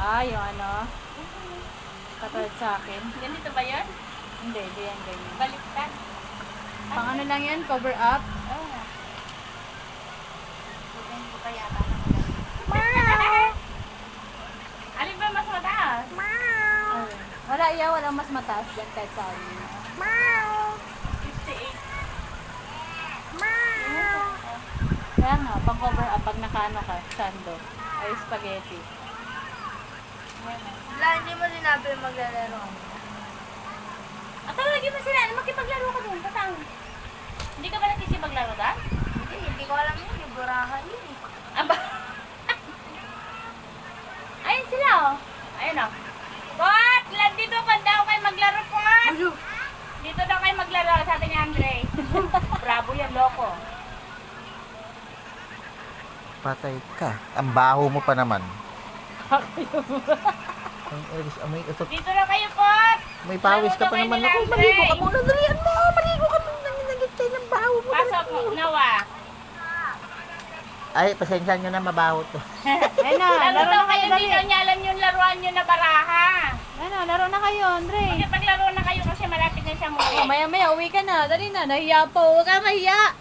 Ah, yung ano? Katulad sa akin. Ganito ba yan? Hindi, hindi yan ganyan. Baliktad. Pang ano lang yan? Cover up? Oo nga. Hindi ko kaya ata Alin ba mas mataas? Ayun. Wala iya, walang mas mataas dyan kahit sa amin. 58. Kaya nga, pang cover up pag nakaano ka, sando, ay spaghetti. Wala, hindi mo sinabi maglalaro kami. At tawagin mo sila, makipaglaro ka doon, patang. Hindi ka ba nagsisipaglaro doon? Hindi ko alam yun, liburahan yun eh. Aba. Ayun sila oh. Ayun oh. Pot! Dito pa daw kayo maglaro, Pot! Dito daw kayo maglaro, sabi ni Andre. Bravo yan, loko. Patay ka. Ang baho mo pa naman. Ang eris, amoy utot. Dito na kayo, Pot! May pawis ka pa naman. Ako, maligo ka muna. Dalian mo. Maligo ka muna. Nangingagit ng baho mo. Pasok, Nawa. Ay, pasensya nyo na, mabaho to. Ayun na, Laro laro daw na kayo, kayo, hindi dali. daw niya alam yung laruan nyo na baraha. Ayun na, laro na kayo, Andre. Makipaglaro na kayo kasi malapit na siyang Oh, uwi. maya-maya, uwi ka na. Dali na, nahiya po. Huwag ka mahiya.